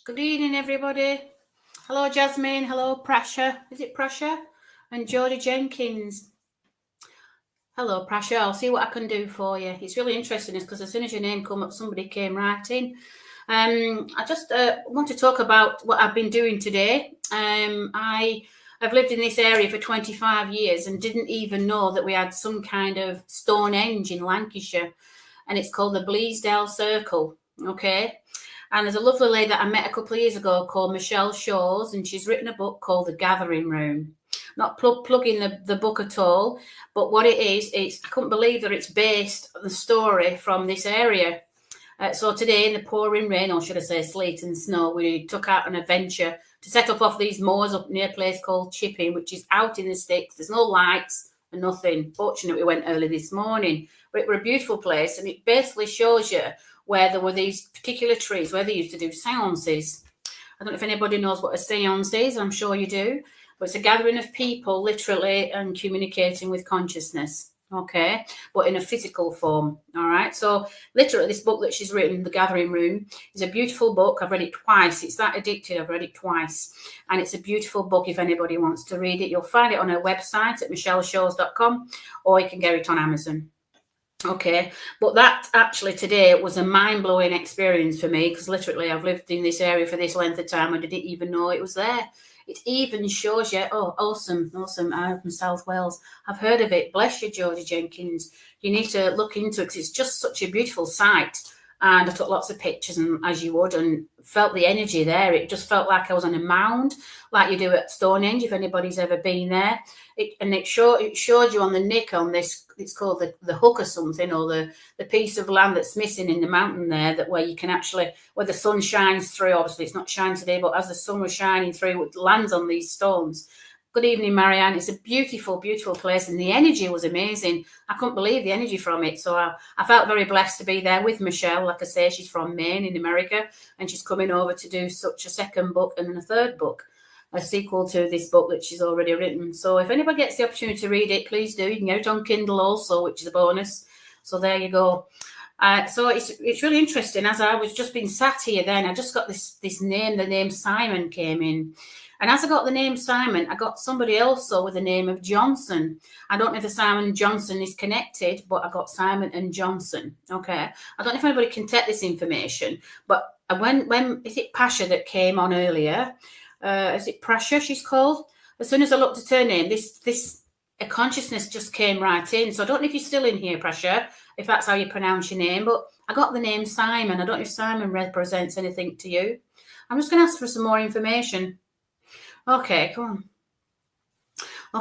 Good evening, everybody. Hello, Jasmine. Hello, Prasha. Is it Prasha? And Jodie Jenkins. Hello, Prasha. I'll see what I can do for you. It's really interesting because as soon as your name come up, somebody came right in. I just want to talk about what I've been doing today. I've lived in this area for 25 years and didn't even know that we had some kind of Stonehenge in Lancashire, and it's called the Bleasdale Circle. Okay. And there's a lovely lady that I met a couple of years ago called Michelle Shawes, and she's written a book called The Gathering Room. Not plugging the book at all, but what it is, I couldn't believe that it's based on the story from this area. So today in the pouring rain, or should I say sleet and snow, we took out an adventure to set up off these moors up near a place called Chipping, which is out in the sticks. There's no lights and nothing. Fortunately, we went early this morning, but it was a beautiful place, and it basically shows you where there were these particular trees where they used to do seances. I don't know if anybody knows what a seance is. I'm sure you do. But it's a gathering of people, literally, and communicating with consciousness, okay? But in a physical form, all right? So literally, this book that she's written, The Gathering Room, is a beautiful book. I've read it twice. It's that addictive. I've read it twice. And it's a beautiful book if anybody wants to read it. You'll find it on her website at michelleshaws.com, or you can get it on Amazon. Okay, but that actually today was a mind-blowing experience for me because literally I've lived in this area for this length of time and I didn't even know it was there. It even shows you, oh, awesome. I'm from South Wales. I've heard of it. Bless you, Jodie Jenkins. You need to look into it because it's just such a beautiful sight. And I took lots of pictures, and as you would, and felt the energy there. It just felt like I was on a mound, like you do at Stonehenge, if anybody's ever been there. It showed you on the nick on this, it's called the hook or something, or the piece of land that's missing in the mountain there, that where you can actually, where the sun shines through. Obviously, it's not shining today, but as the sun was shining through, it lands on these stones. Good evening, Marianne. It's a beautiful, beautiful place, and the energy was amazing. I couldn't believe the energy from it. So I felt very blessed to be there with Michelle. Like I say, she's from Maine in America, and she's coming over to do such a second book and a third book, a sequel to this book that she's already written. So if anybody gets the opportunity to read it, please do. You can get it on Kindle also, which is a bonus. So there you go. So it's really interesting. As I was just being sat here then, I just got this name, the name Simon came in. And as I got the name Simon, I got somebody also with the name of Johnson. I don't know if the Simon and Johnson is connected, but I got Simon and Johnson. Okay. I don't know if anybody can take this information, but when is it Pasha that came on earlier? Is it Prasha she's called? As soon as I looked at her name, a consciousness just came right in. So I don't know if you're still in here, Prasha, if that's how you pronounce your name, but I got the name Simon. I don't know if Simon represents anything to you. I'm just going to ask for some more information. Okay, come on.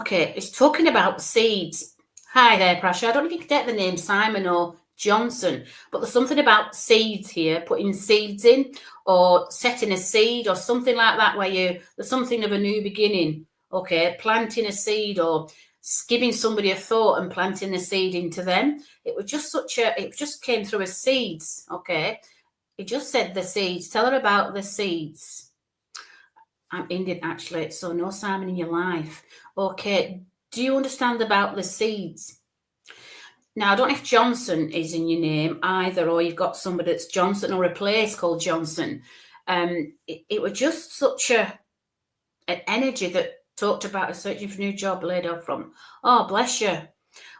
Okay, it's talking about seeds. Hi there, Prasha. I don't know if you can get the name Simon or Johnson, but there's something about seeds here, putting seeds in or setting a seed or something like that, where there's something of a new beginning. Okay, planting a seed or giving somebody a thought and planting a seed into them. It was just it just came through as seeds. Okay, it just said the seeds. Tell her about the seeds. I'm Indian, actually, so no Simon in your life. Okay, do you understand about the seeds? Now, I don't know if Johnson is in your name either, or you've got somebody that's Johnson or a place called Johnson. It was just such an energy that talked about a searching for a new job laid off from. Oh, bless you.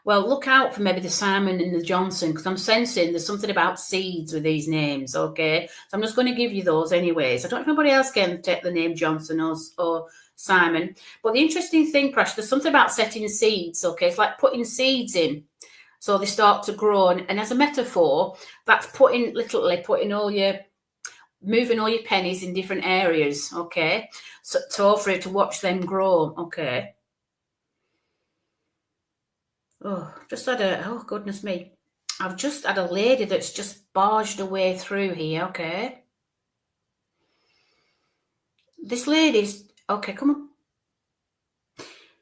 Well, look out for maybe the Simon and the Johnson, because I'm sensing there's something about seeds with these names, okay? So I'm just going to give you those anyways. I don't know if anybody else can take the name Johnson or Simon. But the interesting thing, Prash, there's something about setting seeds, okay? It's like putting seeds in, so they start to grow. And as a metaphor, that's moving all your pennies in different areas, okay? So for it to watch them grow, okay? Oh, oh, goodness me. I've just had a lady that's just barged away through here, okay? This lady's, okay, come on.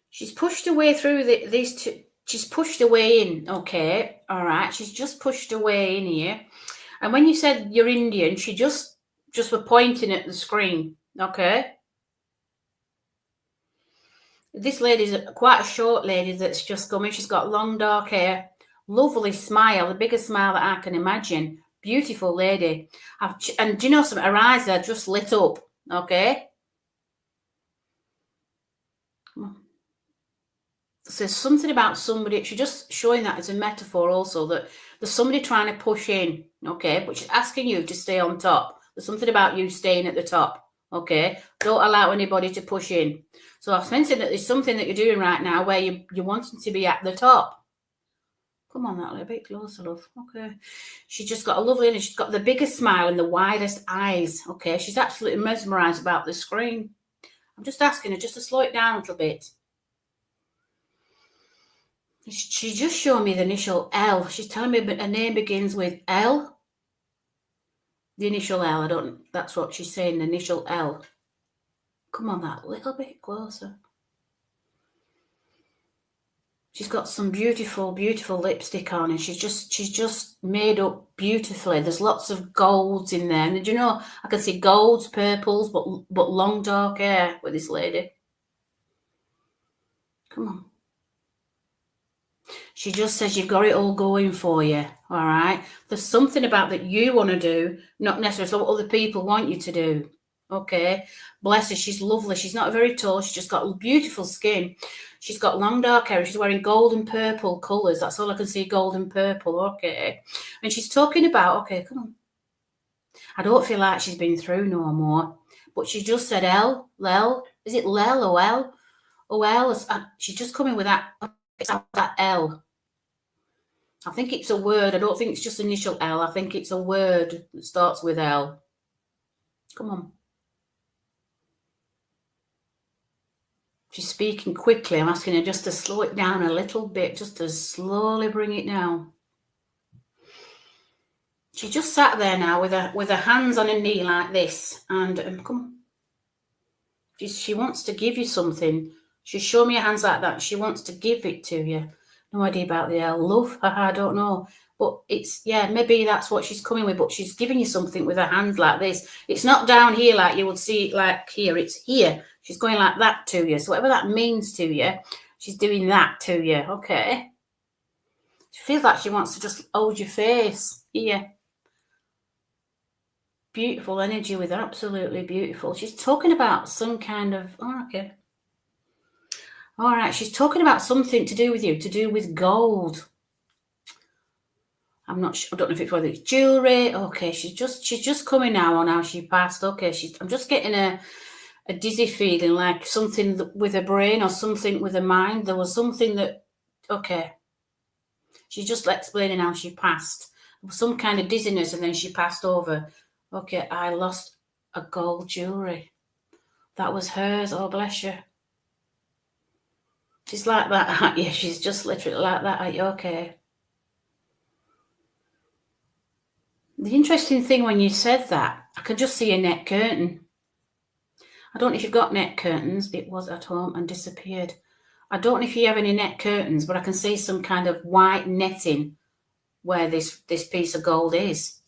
She's pushed away through these two, she's pushed away in, okay, all right. She's just pushed away in here. And when you said you're Indian, she just were pointing at the screen, okay? This lady's quite a short lady that's just coming. She's got long dark hair, lovely smile, the biggest smile that I can imagine. Beautiful lady. And do you know something? Her eyes are just lit up. Okay. So there's something about somebody. She's just showing that as a metaphor also, that there's somebody trying to push in. Okay. But she's asking you to stay on top. There's something about you staying at the top. Okay. Don't allow anybody to push in. So I was mentioning that there's something that you're doing right now where you're wanting to be at the top. Come on, that little bit closer, love. Okay. She's just got a lovely energy. She's got the biggest smile and the widest eyes. Okay. She's absolutely mesmerized about the screen. I'm just asking her just to slow it down a little bit. She's just showing me the initial L. She's telling me her name begins with L. The initial L. That's what she's saying, the initial L. Come on, that little bit closer. She's got some beautiful, beautiful lipstick on, and she's just made up beautifully. There's lots of golds in there. And do you know, I can see golds, purples, but long dark hair with this lady. Come on. She just says you've got it all going for you, all right? There's something about that you want to do, not necessarily what other people want you to do, okay? Bless her, she's lovely. She's not very tall. She's just got beautiful skin. She's got long dark hair. She's wearing gold and purple colours. That's all I can see, gold and purple, okay? And she's talking about, okay, come on. I don't feel like she's been through no more, but she just said L. Is it Lel or L? Oh, L. She's just coming with that L. I think it's a word. I don't think it's just initial L. I think it's a word that starts with L. Come on. She's speaking quickly. I'm asking her just to slow it down a little bit, just to slowly bring it down. She just sat there now with her hands on her knee like this, and come on. She wants to give you something. She's showing me her hands like that. She wants to give it to you. No idea about the L. Love, I don't know. But it's, yeah, maybe that's what she's coming with, but she's giving you something with her hands like this. It's not down here like you would see it like here. It's here. She's going like that to you. So whatever that means to you, she's doing that to you, okay? She feels like she wants to just hold your face here. Beautiful energy with her, absolutely beautiful. She's talking about some kind of, oh, okay. All right, she's talking about something to do with you, to do with gold. I'm not sure. I don't know if it's whether it's jewelry. Okay, she's just coming now on how she passed. Okay, I'm just getting a dizzy feeling, like something with her brain or something with her mind. There was something that, okay. She's just explaining how she passed. Some kind of dizziness, and then she passed over. Okay, I lost a gold jewelry. That was hers. Oh, bless you. She's like that, aren't you? She's just literally like that. Are you okay? The interesting thing when you said that, I can just see a net curtain. I don't know if you've got net curtains. It was at home and disappeared. I don't know if you have any net curtains, but I can see some kind of white netting where this piece of gold is.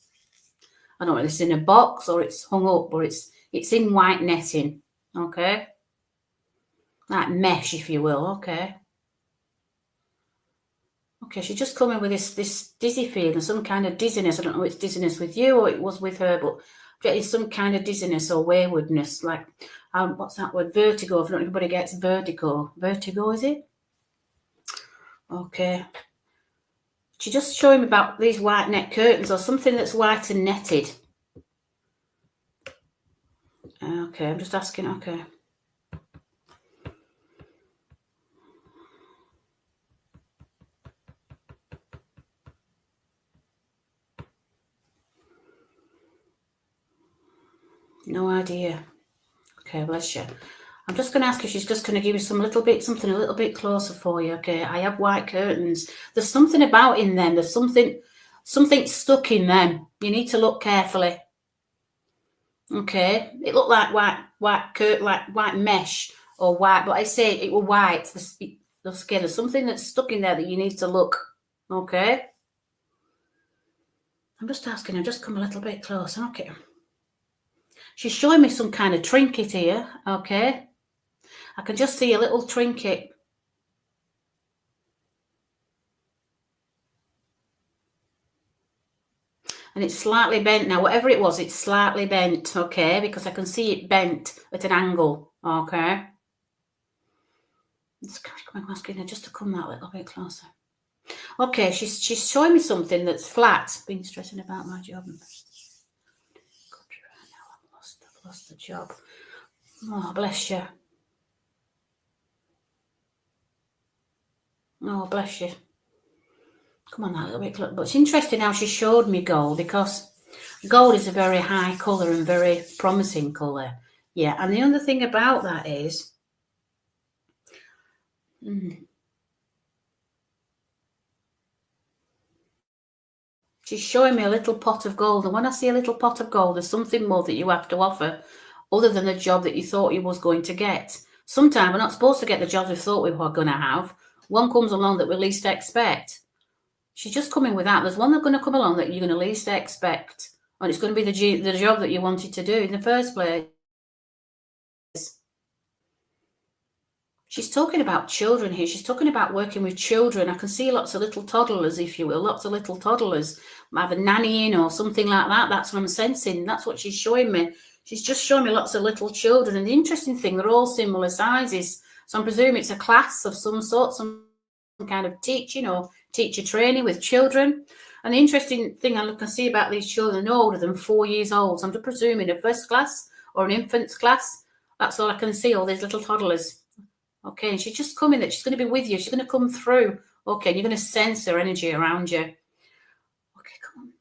I don't know if it's in a box or it's hung up, but it's in white netting, okay? Like mesh, if you will, okay? Okay, she's just coming with this dizzy feeling, some kind of dizziness. I don't know if it's dizziness with you or it was with her, but getting some kind of dizziness or waywardness, like, what's that word? Vertigo. If not everybody gets vertigo. Vertigo, is it? Okay. She's just showing me about these white net curtains or something that's white and netted. Okay, I'm just asking, okay. No idea. Okay, bless you. I'm just going to ask if she's just going to give you something a little bit closer for you. Okay, I have white curtains. There's something about in them. There's something stuck in them. You need to look carefully. Okay, it looked like white mesh or white, but I say it was white. The skin. There's something that's stuck in there that you need to look. Okay. I'm just asking her, just come a little bit closer. Okay. She's showing me some kind of trinket here. Okay. I can just see a little trinket. and it's slightly bent now. Whatever it was, it's slightly bent, okay? Because I can see it bent at an angle, okay? I'm asking her just to come that little bit closer. Okay, she's showing me something that's flat. Been stressing about my job. I've lost the job. Oh, bless you. Oh, bless you. Come on, that little bit closer. But it's interesting how she showed me gold, because gold is a very high colour and very promising colour. Yeah, and the other thing about that is, she's showing me a little pot of gold. And when I see a little pot of gold, there's something more that you have to offer other than the job that you thought you was going to get. Sometimes we're not supposed to get the jobs we thought we were going to have. One comes along that we least expect. She's just coming with that. There's one that's going to come along that you're going to least expect. And it's going to be the job that you wanted to do in the first place. She's talking about children here. She's talking about working with children. I can see lots of little toddlers, if you will, lots of little toddlers. Either nannying or something like that. That's what I'm sensing. That's what she's showing me. She's just showing me lots of little children. And the interesting thing, they're all similar sizes. So I'm presuming it's a class of some sort, some kind of teaching or teacher training with children. And the interesting thing I can see about these children, no older than 4 years old. So I'm just presuming a first class or an infant's class. That's all I can see, all these little toddlers. Okay, and she's just coming, that she's going to be with you. She's going to come through. Okay, and you're going to sense her energy around you. Okay, come on.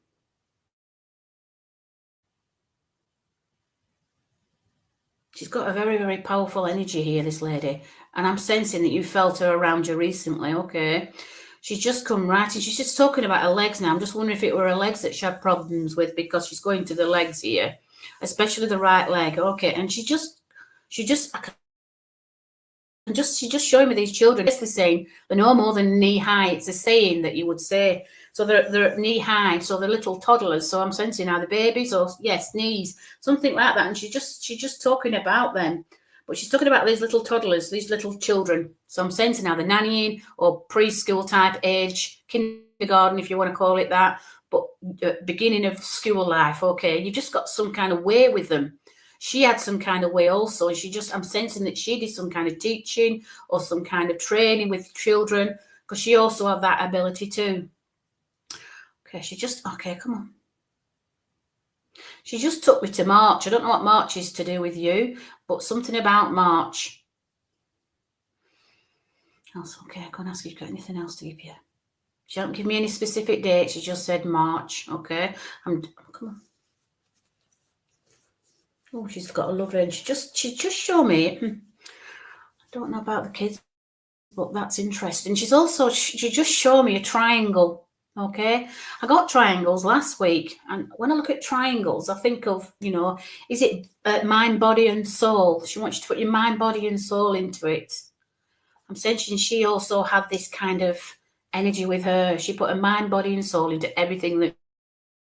She's got a very, very powerful energy here, this lady. And I'm sensing that you felt her around you recently, okay? She's just come right, and she's just talking about her legs now. I'm just wondering if it were her legs that she had problems with, because she's going to the legs here, especially the right leg. Okay, and she's just showing me these children. Basically saying they're no more than knee high. It's a saying that you would say. So they're knee high. So they're little toddlers. So I'm sensing either babies or, yes, knees, something like that. And she's just talking about them. But she's talking about these little toddlers, these little children. So I'm sensing either nannying or preschool type age, kindergarten, if you want to call it that. But beginning of school life. Okay, you've just got some kind of way with them. She had some kind of way also, and I'm sensing that she did some kind of teaching or some kind of training with children, because she also had that ability too. Okay, come on. She just took me to March. I don't know what March is to do with you, but something about March. That's okay. I'm going to ask you if you've got anything else to give you. She don't give me any specific dates. She just said March. Okay. Come on. Oh, she's got a lovely, and she just showed me. I don't know about the kids, but that's interesting. She just showed me a triangle. Okay, I got triangles last week, and when I look at triangles, I think of, is it mind, body, and soul? She wants you to put your mind, body, and soul into it. I'm sensing she also had this kind of energy with her. She put her mind, body, and soul into everything that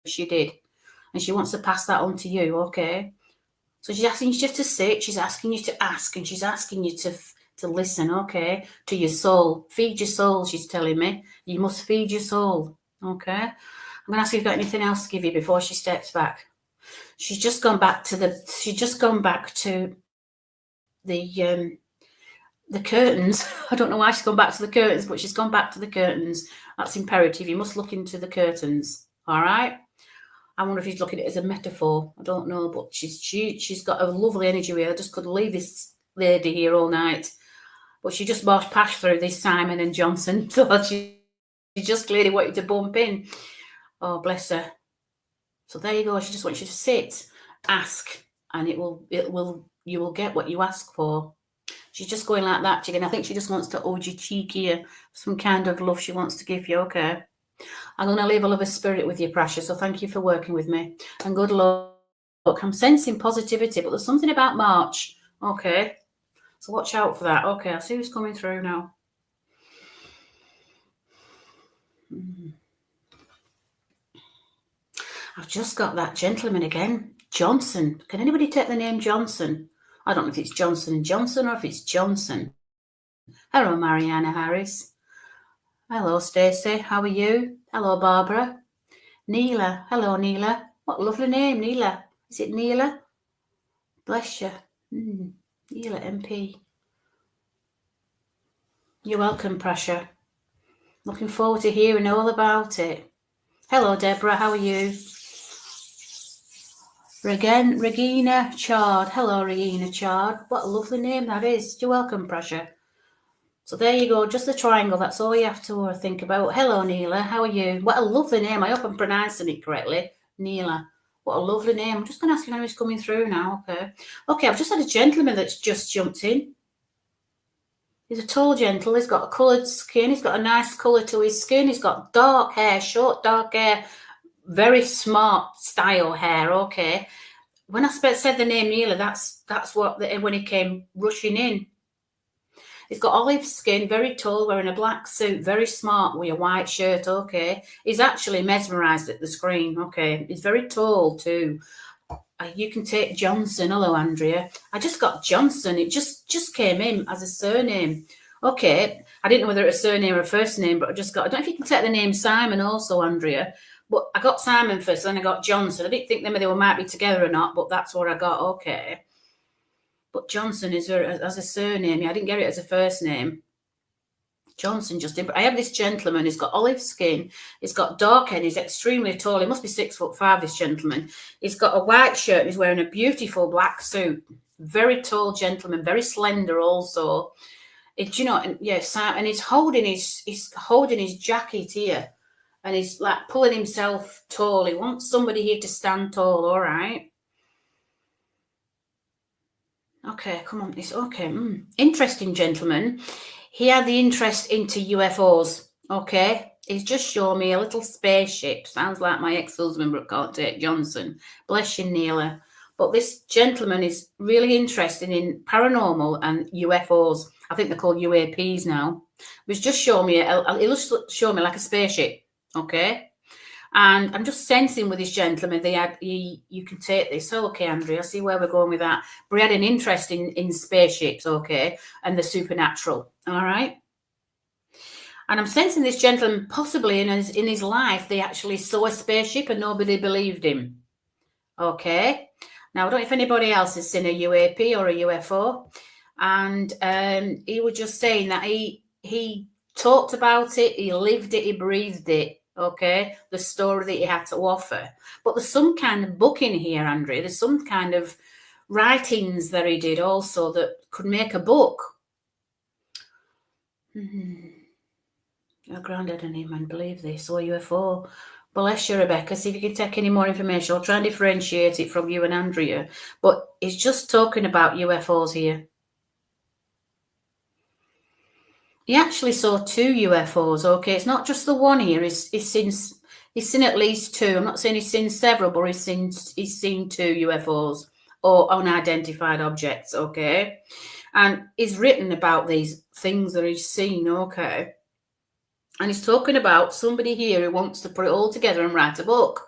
she did, and she wants to pass that on to you. Okay. So she's asking you just to sit, she's asking you to ask, and she's asking you to listen, okay, to your soul. Feed your soul, she's telling me. You must feed your soul, okay? I'm going to ask you if you've got anything else to give you before she steps back. She's just gone back to the curtains. I don't know why she's gone back to the curtains, but she's gone back to the curtains. That's imperative. You must look into the curtains, all right? I wonder if he's looking at it as a metaphor. I don't know, but she's got a lovely energy with her. I just could leave this lady here all night. But she just passed through this Simon and Johnson. So she just clearly wanted to bump in. Oh, bless her. So there you go. She just wants you to sit, ask, and you will get what you ask for. She's just going like that, chicken. I think she just wants to hold your cheek here. Some kind of love she wants to give you, okay? I'm going to leave a love of spirit with you, Precious. So thank you for working with me. And good luck. I'm sensing positivity, but there's something about March. Okay. So watch out for that. Okay, I'll see who's coming through now. I've just got that gentleman again. Johnson. Can anybody take the name Johnson? I don't know if it's Johnson & Johnson or if it's Johnson. Hello, Mariana Harris. Hello, Stacey. How are you? Hello, Barbara. Neela. Hello, Neela. What a lovely name, Neela. Is it Neela? Bless you. Neela MP. You're welcome, Pressure. Looking forward to hearing all about it. Hello, Deborah. How are you? Regina Chard. Hello, Regina Chard. What a lovely name that is. You're welcome, Pressure. So there you go. Just the triangle. That's all you have to think about. Hello, Neela. How are you? What a lovely name. I hope I'm pronouncing it correctly. Neela. What a lovely name. I'm just going to ask you who's coming through now. Okay, I've just had a gentleman that's just jumped in. He's a tall gentleman. He's got a coloured skin. He's got a nice colour to his skin. He's got dark hair, short dark hair, very smart style hair. Okay. When I said the name Neela, that's what when he came rushing in. He's got olive skin, very tall, wearing a black suit, very smart with a white shirt. Okay. He's actually mesmerised at the screen. Okay. He's very tall too. You can take Johnson. Hello, Andrea. I just got Johnson. It just came in as a surname. Okay. I didn't know whether it was a surname or a first name, but I don't know if you can take the name Simon also, Andrea. But I got Simon first, then I got Johnson. I didn't think they might be together or not, but that's what I got. Okay. But Johnson is as a surname. Yeah, I didn't get it as a first name. Johnson just did. But I have this gentleman. He's got olive skin. He's got dark hair. He's extremely tall. He must be 6'5", this gentleman. He's got a white shirt. And he's wearing a beautiful black suit. Very tall gentleman. Very slender also. And he's holding his jacket here. And he's like pulling himself tall. He wants somebody here to stand tall. All right. Okay, come on. It's okay. Interesting gentleman. He had the interest into UFOs. Okay. He's just shown me a little spaceship. Sounds like my ex-husband, but can't take Johnson. Bless you, Neela. But this gentleman is really interested in paranormal and UFOs. I think they're called UAPs now. He's just shown me like a spaceship. Okay. And I'm just sensing with this gentleman, you can take this. Okay, Andrea, I see where we're going with that. But he had an interest in spaceships, okay, and the supernatural, all right? And I'm sensing this gentleman, possibly in his life, they actually saw a spaceship and nobody believed him, okay? Now, I don't know if anybody else has seen a UAP or a UFO. And he was just saying that he talked about it, he lived it, he breathed it. Okay, the story that he had to offer. But there's some kind of book in here, Andrea. There's some kind of writings that he did also that could make a book. Your granddad and him, and believe this, or UFO. Bless you, Rebecca. See if you can take any more information. I'll try and differentiate it from you and Andrea. But he's just talking about UFOs here. He actually saw 2 UFOs, okay? It's not just the one here. He's seen at least 2. I'm not saying he's seen several, but he's seen 2 UFOs or unidentified objects, okay? And he's written about these things that he's seen, okay? And he's talking about somebody here who wants to put it all together and write a book.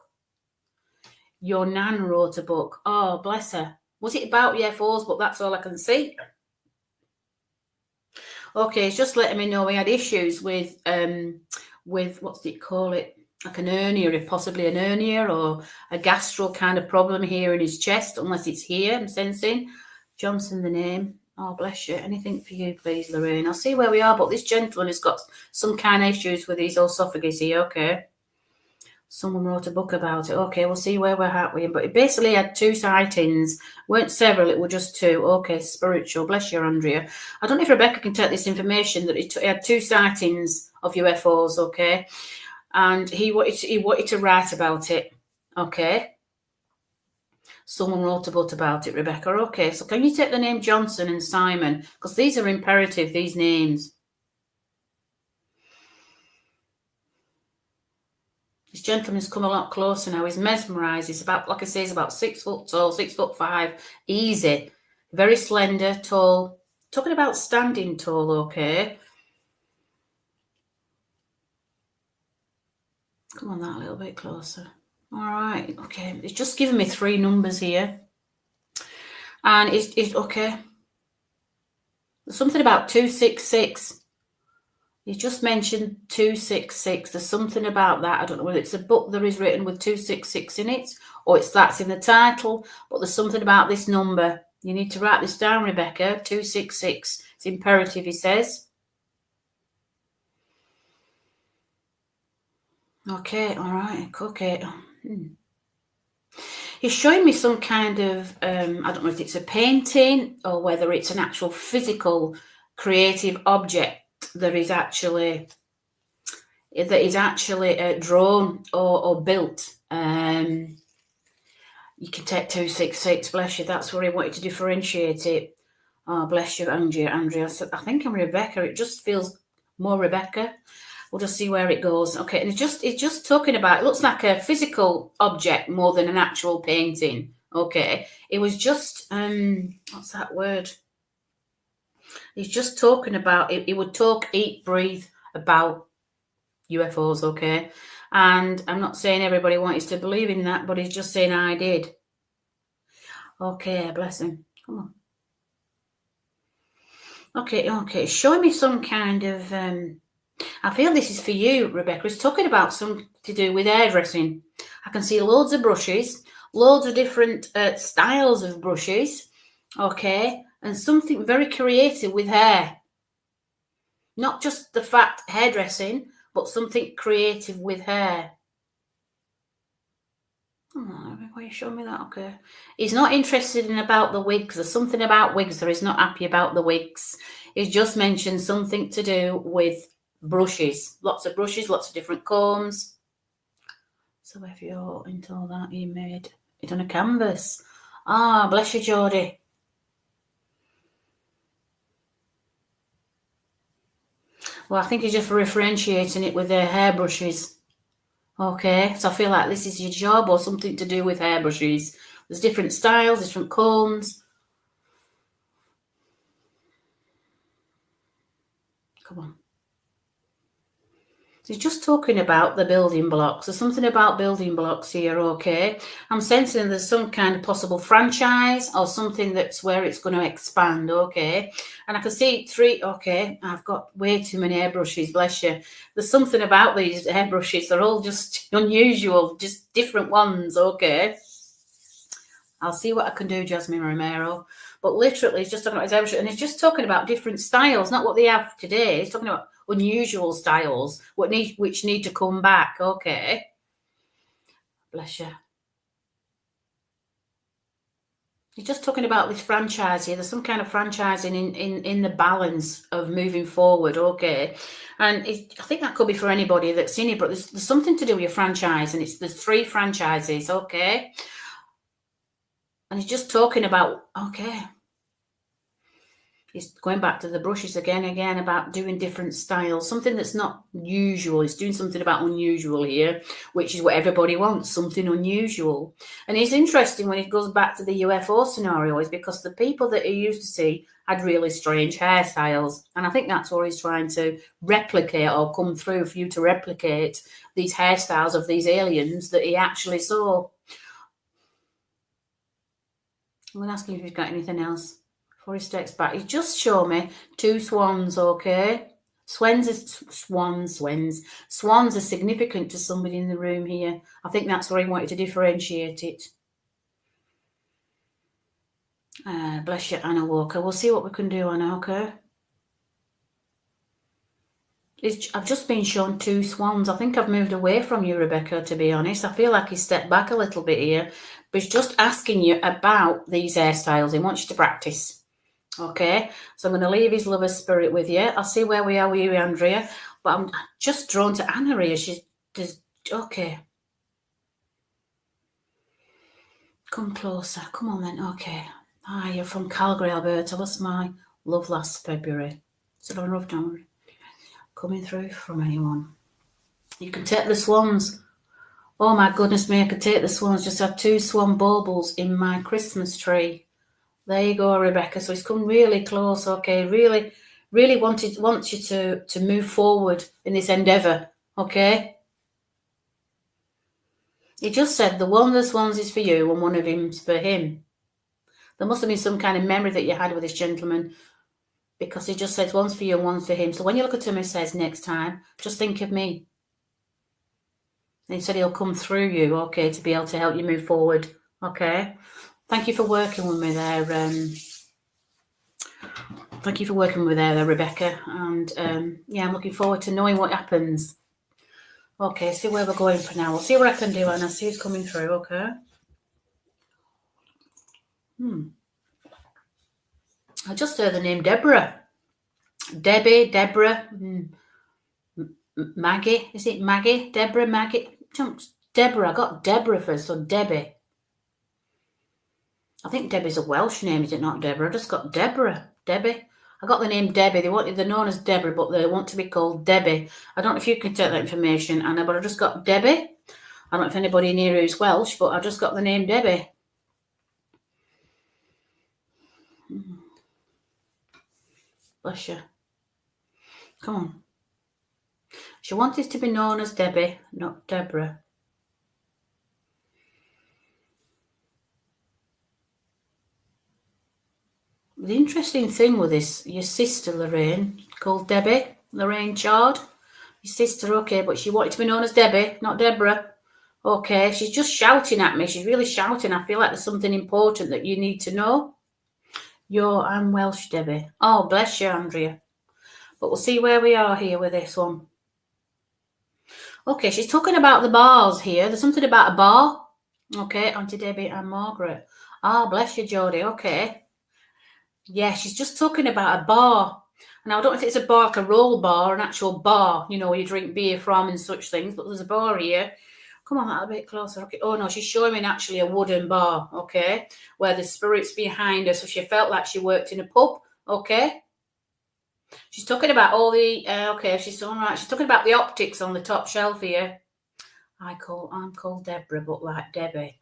Your nan wrote a book. Oh, bless her. Was it about UFOs? But that's all I can see. Okay, it's just letting me know he had issues with what's it call it? Like an hernia, possibly an hernia or a gastro kind of problem here in his chest, unless it's here, I'm sensing. Johnson, the name. Oh, bless you. Anything for you, please, Lorraine. I'll see where we are, but this gentleman has got some kind of issues with his esophagus here, okay. Someone wrote a book about it. Okay, we'll see where we're at with him. But it basically had 2 sightings. Weren't several, it were just 2. Okay, spiritual. Bless you, Andrea. I don't know if Rebecca can take this information that he had 2 sightings of UFOs, okay? And he wanted to write about it, okay? Someone wrote a book about it, Rebecca. Okay, so can you take the name Johnson and Simon? Because these are imperative, these names. This gentleman's come a lot closer now. He's mesmerised. He's about, like I say, he's about 6 foot tall, 6'5", easy, very slender, tall. Talking about standing tall, okay. Come on, that a little bit closer. All right, okay. It's just giving me 3 numbers here, and it's okay. There's something about 266. He just mentioned 266. There's something about that. I don't know whether it's a book that is written with 266 in it, or that's in the title, but there's something about this number. You need to write this down, Rebecca. 266. It's imperative, he says. Okay, all right, okay. He's showing me some kind of, I don't know if it's a painting or whether it's an actual physical creative object that is actually drawn or built. You can take 266, bless you. That's where he wanted to differentiate it. Oh, bless you, Andrea. I think I'm Rebecca. It just feels more Rebecca. We'll just see where it goes. Okay, and it's just talking about, it looks like a physical object more than an actual painting. Okay, it was just, what's that word? He's just talking about, it would talk, eat, breathe about UFOs, okay? And I'm not saying everybody wants to believe in that, but he's just saying I did. Okay, bless him. Come on. Okay, showing me some kind of, I feel this is for you, Rebecca. It's talking about something to do with hairdressing. I can see loads of brushes, loads of different styles of brushes, okay, and something very creative with hair. Not just the fact hairdressing, but something creative with hair. Oh, why you showing me that? Okay. He's not interested in about the wigs. There's something about wigs that he's not happy about the wigs. He's just mentioned something to do with brushes. Lots of brushes, lots of different combs. So if you're into all that, he made it on a canvas. Ah, bless you, Geordie. Well, I think he's just differentiating it with their hairbrushes. Okay, so I feel like this is your job or something to do with hairbrushes. There's different styles, different combs. Come on. So he's just talking about the building blocks. There's something about building blocks here, okay? I'm sensing there's some kind of possible franchise or something that's where it's going to expand, okay? And I can see three, okay, I've got way too many hairbrushes, bless you. There's something about these hairbrushes. They're all just unusual, just different ones, okay? I'll see what I can do, Jasmine Romero. But literally, he's just talking about his hairbrush, and he's just talking about different styles, not what they have today. He's talking about unusual styles, which need to come back. Okay, bless you. He's just talking about this franchise here. There's some kind of franchising in the balance of moving forward. Okay, and I think that could be for anybody that's seen it, but there's something to do with your franchise, and there's 3 franchises. Okay. And he's just talking about, okay, he's going back to the brushes again, about doing different styles, something that's not usual. He's doing something about unusual here, which is what everybody wants, something unusual. And it's interesting when it goes back to the UFO scenario is because the people that he used to see had really strange hairstyles. And I think that's what he's trying to replicate or come through for you to replicate these hairstyles of these aliens that he actually saw. I'm going to ask him if he's got anything else before he steps back. He's just shown me 2 swans, okay? Swans are significant to somebody in the room here. I think that's where he wanted to differentiate it. Bless you, Anna Walker. We'll see what we can do, Anna, okay? I've just been shown 2 swans. I think I've moved away from you, Rebecca, to be honest. I feel like he stepped back a little bit here. But he's just asking you about these hairstyles. He wants you to practice. Okay? So I'm going to leave his lover's spirit with you. I'll see where we are with you, Andrea. But I'm just drawn to Anna here. She's just, okay. Come closer. Come on then. Okay. Hi, you're from Calgary, Alberta. Lost my love last February. Still on a rough time. Coming through from anyone. You can take the swans. Oh my goodness me, I could take the swans. Just had 2 swan baubles in my Christmas tree. There you go, Rebecca. So he's come really close, okay? Really, really wants you to move forward in this endeavour, okay? He just said one of the swans is for you and one of them's for him. There must have been some kind of memory that you had with this gentleman. because he just says one's for you and one's for him. So when you look at him, he says next time, just think of me. And he said he'll come through you, okay, to be able to help you move forward. Okay. Thank you for working with me there. Thank you for working with me there, Rebecca. And yeah, I'm looking forward to knowing what happens. Okay, see where we're going for now. We'll see what I can do, and I'll see who's coming through, okay? I just heard the name Deborah. Debbie, Deborah, Maggie. Is it Maggie? Deborah, Maggie? Deborah. I got Deborah first, so Debbie. I think Debbie's a Welsh name, is it not, Deborah? I just got Deborah. Debbie. I got the name Debbie. They're known as Deborah, but they want to be called Debbie. I don't know if you can take that information, Anna, but I just got Debbie. I don't know if anybody near who's Welsh, but I just got the name Debbie. Bless you. Come on. She wanted to be known as Debbie, not Deborah. The interesting thing with this, your sister Lorraine, called Debbie, Lorraine Chard, your sister, okay, but she wanted to be known as Debbie, not Deborah. Okay, she's just shouting at me. She's really shouting. I feel like there's something important that you need to know. I'm Welsh, Debbie. Oh, bless you, Andrea. But we'll see where we are here with this one. Okay, she's talking about the bars here. There's something about a bar. Okay, Auntie Debbie and Margaret. Oh, bless you, Jodie. Okay. Yeah, she's just talking about a bar. And I don't know if it's a bar, like a roll bar, an actual bar, you know, where you drink beer from and such things. But there's a bar here. Come on, a bit closer. Okay. Oh, no, she's showing me actually a wooden bar, okay, where the spirit's behind her. So she felt like she worked in a pub, okay. She's talking about all the, okay, she's all right. She's talking about the optics on the top shelf here. I'm called Deborah, but like Debbie.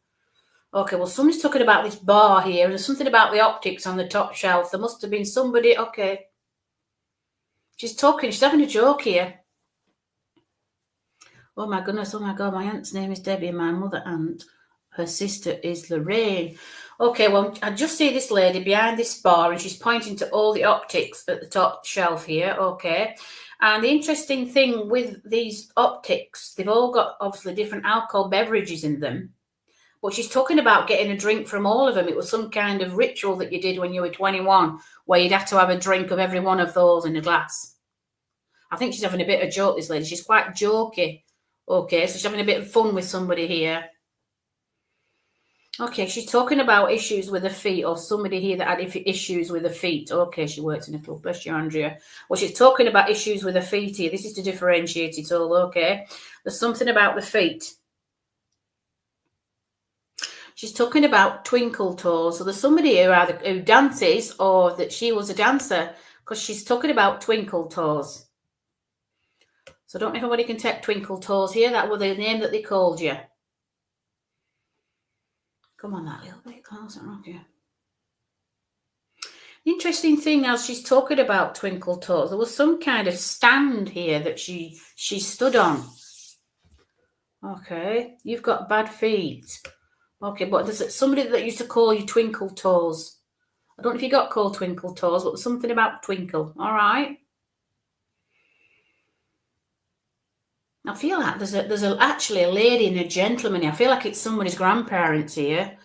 Okay, well, somebody's talking about this bar here. There's something about the optics on the top shelf. There must have been somebody, okay. She's having a joke here. Oh my goodness, oh my God, my aunt's name is Debbie and my mother aunt, her sister is Lorraine. Okay, well, I just see this lady behind this bar and she's pointing to all the optics at the top shelf here, okay. And the interesting thing with these optics, they've all got obviously different alcohol beverages in them. But she's talking about getting a drink from all of them. It was some kind of ritual that you did when you were 21, where you'd have to have a drink of every one of those in a glass. I think she's having a bit of joke, this lady. She's quite jokey. Okay, so she's having a bit of fun with somebody here. Okay, she's talking about issues with her feet, or somebody here that had issues with her feet. Okay, she works in a club. Bless you, Andrea. Well, she's talking about issues with her feet here. This is to differentiate it all, okay? There's something about the feet. She's talking about twinkle toes. So there's somebody who dances, or that she was a dancer, because she's talking about twinkle toes. So I don't know if anybody can take twinkle toes here. That was the name that they called you. Come on, that little bit closer. Okay. The interesting thing, as she's talking about twinkle toes, there was some kind of stand here that she stood on. Okay, you've got bad feet. Okay, but there's somebody that used to call you twinkle toes. I don't know if you got called twinkle toes, but there's something about twinkle. All right. I feel like there's actually a lady and a gentleman here. I feel like it's somebody's grandparents here.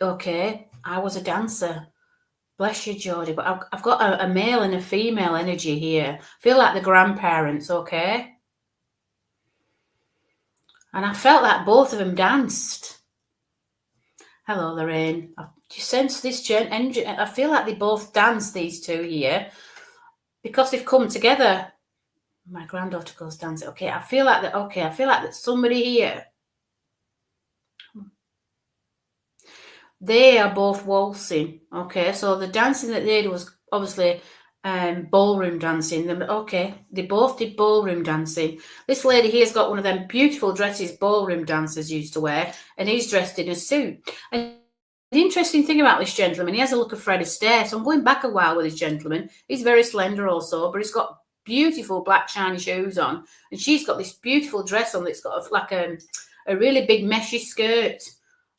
Okay, I was a dancer. Bless you, Jodie. But I've got a male and a female energy here. I feel like the grandparents, okay? And I felt like both of them danced. Hello, Lorraine. Do you sense this energy? I feel like they both danced, these two here, because they've come together. My granddaughter goes dancing. Okay, I feel like that. Okay, I feel like that somebody here. They are both waltzing. Okay, so the dancing that they did was obviously ballroom dancing. Okay, they both did ballroom dancing. This lady here's got one of them beautiful dresses ballroom dancers used to wear, and he's dressed in a suit. And the interesting thing about this gentleman, he has a look of Fred Astaire. So I'm going back a while with this gentleman. He's very slender also, but he's got beautiful black shiny shoes on, and she's got this beautiful dress on that's got like a really big meshy skirt,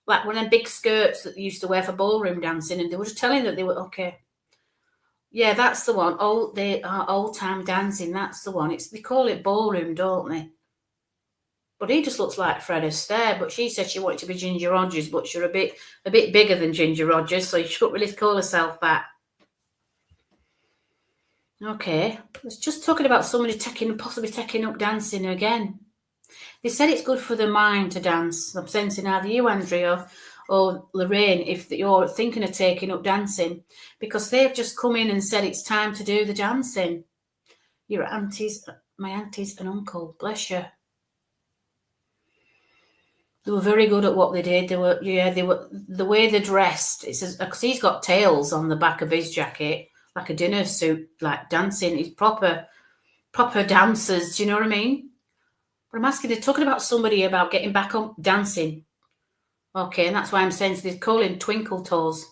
like one of them big skirts that they used to wear for ballroom dancing. And they were just telling that they were okay. Yeah, that's the one. Old time dancing. That's the one. They call it ballroom, don't they? But he just looks like Fred Astaire. But she said she wanted to be Ginger Rogers, but she's a bit bigger than Ginger Rogers, so she couldn't really call herself that. Okay, it's just talking about somebody possibly taking up dancing again. They said it's good for the mind to dance. I'm sensing either you, Andrea, or Lorraine, if you're thinking of taking up dancing, because they've just come in and said it's time to do the dancing. Your aunties, my aunties and uncle, bless you. They were very good at what they did. They were the way they dressed. It says because he's got tails on the back of his jacket, like a dinner suit, like dancing. He's proper dancers. Do you know what I mean? But I'm asking, they're talking about somebody about getting back up dancing. Okay, and that's why I'm saying they're calling twinkle toes.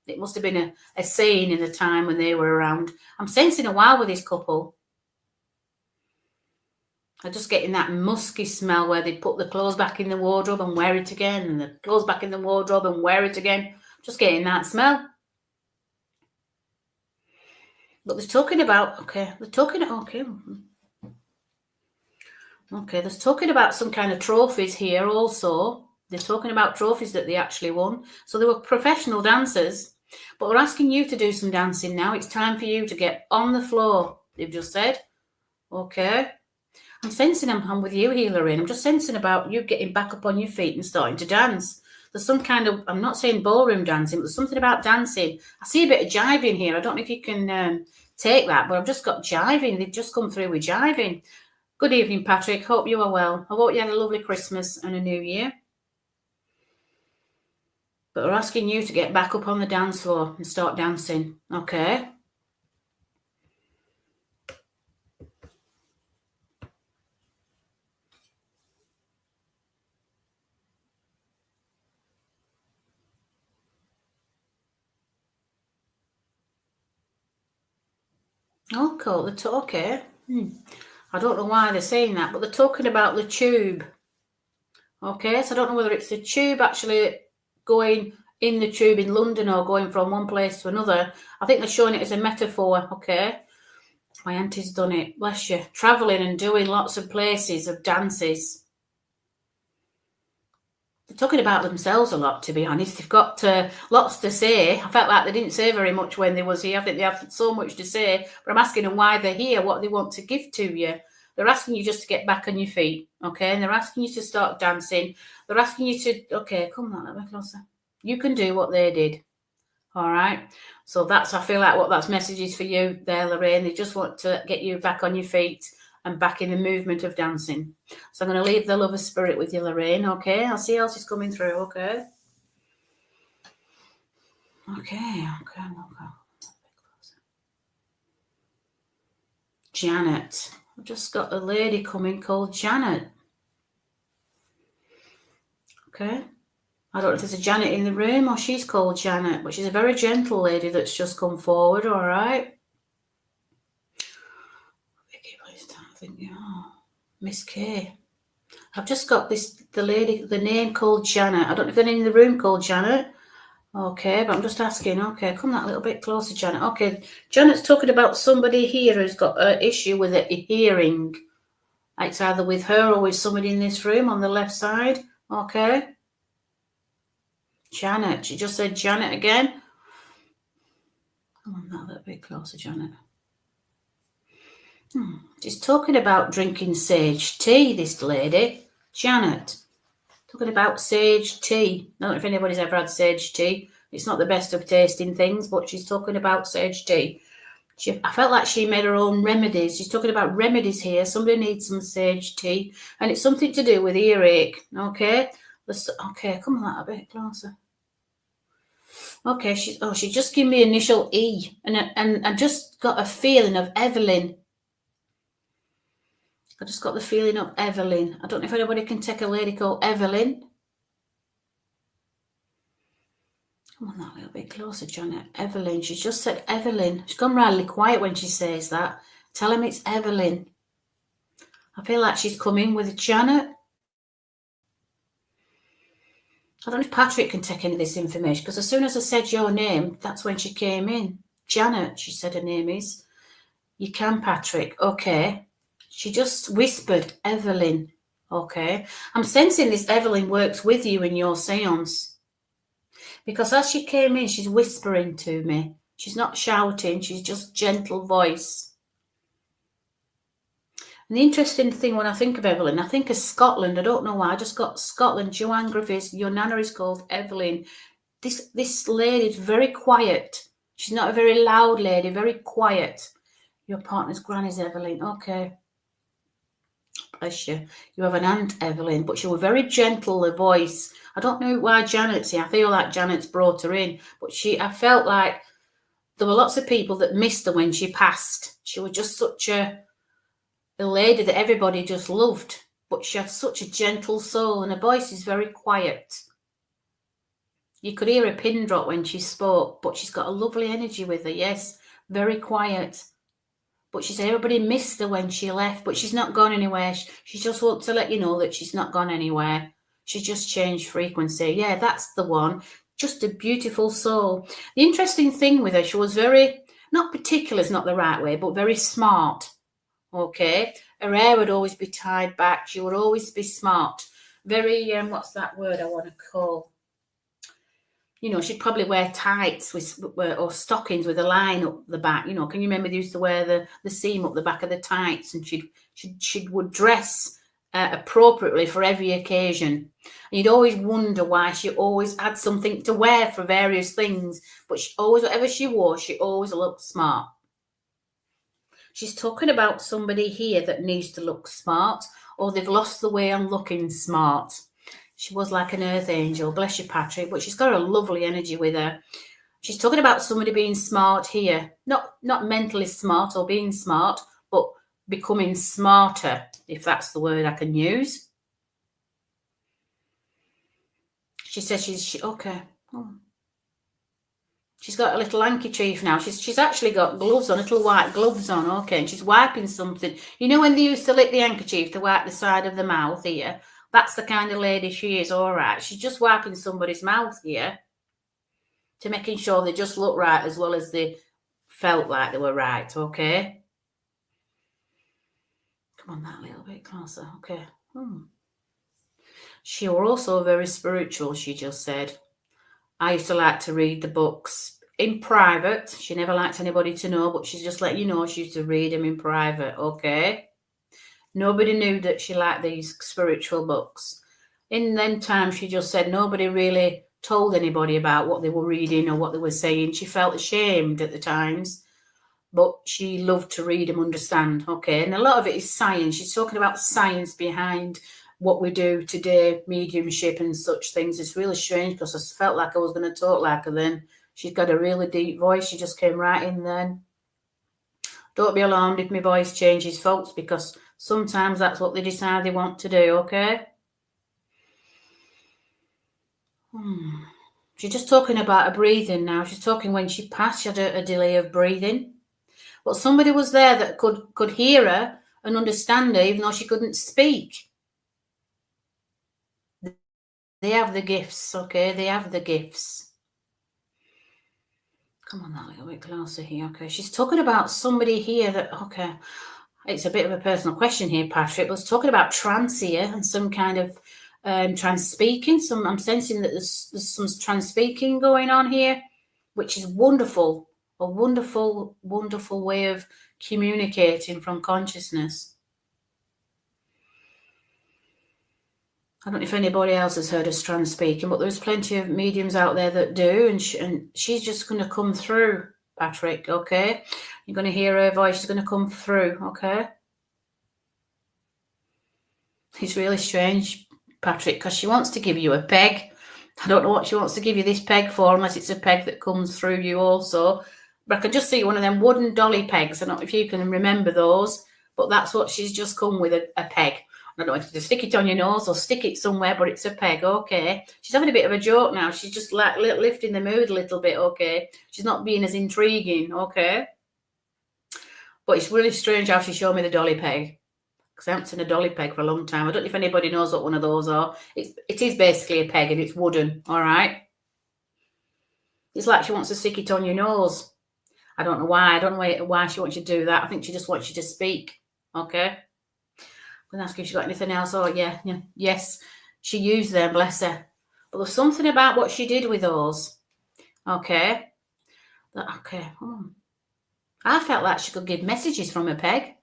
It must have been a saying in the time when they were around. I'm sensing a while with this couple. I'm just getting that musky smell where they put the clothes back in the wardrobe and wear it again, and the clothes back in the wardrobe and wear it again. Just getting that smell. But they're talking about, they're talking about some kind of trophies here also. They're talking about trophies that they actually won. So they were professional dancers, but we're asking you to do some dancing now. It's time for you to get on the floor, they've just said. Okay. I'm sensing I'm with you here, Lorraine. I'm just sensing about you getting back up on your feet and starting to dance. There's some kind of, I'm not saying ballroom dancing, but there's something about dancing. I see a bit of jiving here. I don't know if you can take that, but I've just got jiving. They've just come through with jiving. Good evening, Patrick. Hope you are well. I hope you had a lovely Christmas and a New Year. But we're asking you to get back up on the dance floor and start dancing. Okay? Oh, cool. Okay. I don't know why they're saying that, but they're talking about the tube. Okay, so I don't know whether it's the tube actually going in the tube in London or going from one place to another. I think they're showing it as a metaphor. Okay, my auntie's done it. Bless you. Traveling and doing lots of places of dances. They're talking about themselves a lot, to be honest. They've got lots to say. I felt like they didn't say very much when they was here. I think they have so much to say, but I'm asking them why they're here, what they want to give to you. They're asking you just to get back on your feet, okay? And they're asking you to start dancing. They're asking you to, okay, come on, a little bit closer. You can do what they did, all right? So I feel like what that message is for you there, Lorraine. They just want to get you back on your feet and back in the movement of dancing. So I'm going to leave the love of spirit with you, Lorraine, okay? I'll see how else is coming through, okay? Okay. Janet. I've just got a lady coming called Janet. Okay. I don't know if there's a Janet in the room or she's called Janet, but she's a very gentle lady that's just come forward, all right? Miss K. I've just got the name called Janet. I don't know if there's any in the room called Janet. Okay, but I'm just asking. Okay, come that little bit closer, Janet. Okay, Janet's talking about somebody here who's got an issue with a hearing. It's either with her or with somebody in this room on the left side. Okay. Janet. She just said Janet again. Come on, that little bit closer, Janet. She's talking about drinking sage tea, this lady. Janet. Talking about sage tea. I don't know if anybody's ever had sage tea. It's not the best of tasting things, but she's talking about sage tea. I felt like she made her own remedies. She's talking about remedies here. Somebody needs some sage tea, and it's something to do with earache. Okay? Okay, come on a bit closer. Okay, she just gave me initial E, and I just got a feeling of Evelyn. I just got the feeling of Evelyn. I don't know if anybody can take a lady called Evelyn. Come on, that little bit closer, Janet. Evelyn. She just said Evelyn. She's gone really quiet when she says that. Tell him it's Evelyn. I feel like she's come in with Janet. I don't know if Patrick can take any of this information, because as soon as I said your name, that's when she came in. Janet, she said her name is. You can, Patrick. Okay. She just whispered, Evelyn. Okay. I'm sensing this Evelyn works with you in your seance. Because as she came in, she's whispering to me. She's not shouting. She's just gentle voice. And the interesting thing when I think of Evelyn, I think of Scotland. I don't know why. I just got Scotland. Joanne Griffiths. Your nana is called Evelyn. This lady is very quiet. She's not a very loud lady. Very quiet. Your partner's granny's Evelyn. Okay. Bless you. You have an aunt, Evelyn, but she was very gentle, her voice. I don't know why Janet's here. I feel like Janet's brought her in, but I felt like there were lots of people that missed her when she passed. She was just such a lady that everybody just loved, but she had such a gentle soul, and her voice is very quiet. You could hear a pin drop when she spoke, but she's got a lovely energy with her. Yes, very quiet. But she said everybody missed her when she left, but she's not gone anywhere. She just wants to let you know that she's not gone anywhere. She's just changed frequency. Yeah, that's the one. Just a beautiful soul. The interesting thing with her, she was very, not particular is not the right way, but very smart. Okay. Her hair would always be tied back. She would always be smart. Very, what's that word I want to call? You know, she'd probably wear tights or stockings with a line up the back. You know, can you remember they used to wear the seam up the back of the tights, and she would dress appropriately for every occasion. And you'd always wonder why she always had something to wear for various things, but whatever she wore, she always looked smart. She's talking about somebody here that needs to look smart, or they've lost the way on looking smart. She was like an earth angel, bless you, Patrick, but she's got a lovely energy with her. She's talking about somebody being smart here, not mentally smart or being smart, but becoming smarter, if that's the word I can use. She says okay. Oh. She's got a little handkerchief now. She's actually got gloves on, little white gloves on, okay, and she's wiping something. You know when they used to lick the handkerchief to wipe the side of the mouth here? That's the kind of lady she is, all right. She's just wiping somebody's mouth here to making sure they just look right as well as they felt like they were right, okay? Come on, that little bit closer, okay. She was also very spiritual, she just said. I used to like to read the books in private. She never liked anybody to know, but she's just let you know she used to read them in private, okay? Nobody knew that she liked these spiritual books. In them times, she just said nobody really told anybody about what they were reading or what they were saying. She felt ashamed at the times, but she loved to read and understand, okay? And a lot of it is science. She's talking about science behind what we do today, mediumship and such things. It's really strange because I felt like I was going to talk like her then. She's got a really deep voice. She just came right in then. Don't be alarmed if my voice changes, folks, because sometimes that's what they decide they want to do, okay? She's just talking about her breathing now. She's talking when she passed, she had a delay of breathing. But somebody was there that could hear her and understand her, even though she couldn't speak. They have the gifts, okay? They have the gifts. Come on, that little bit closer here, okay? She's talking about somebody here that, okay, it's a bit of a personal question here, Patrick, but it's talking about trance here and some kind of trance speaking. I'm sensing that there's some trance speaking going on here, which is wonderful. A wonderful, wonderful way of communicating from consciousness. I don't know if anybody else has heard of trance speaking, but there's plenty of mediums out there that do, and she's just going to come through, Patrick, okay? You're going to hear her voice. She's going to come through, okay? It's really strange, Patrick, because she wants to give you a peg. I don't know what she wants to give you this peg for, unless it's a peg that comes through you also. But I can just see one of them wooden dolly pegs. I don't know if you can remember those, but that's what she's just come with, a peg. I don't know if to stick it on your nose or stick it somewhere, but it's a peg, okay? She's having a bit of a joke now. She's just like lifting the mood a little bit, okay? She's not being as intriguing, okay? But it's really strange how she showed me the dolly peg, because I haven't seen a dolly peg for a long time. I don't know if anybody knows what one of those are. It is basically a peg, and it's wooden, all right? It's like she wants to stick it on your nose. I don't know why. I don't know why she wants you to do that. I think she just wants you to speak. Okay. I'm going to ask if she's got anything else. Oh, yeah. Yes, she used them, bless her. But there's something about what she did with those. Okay. Okay. I felt like she could give messages from a peg.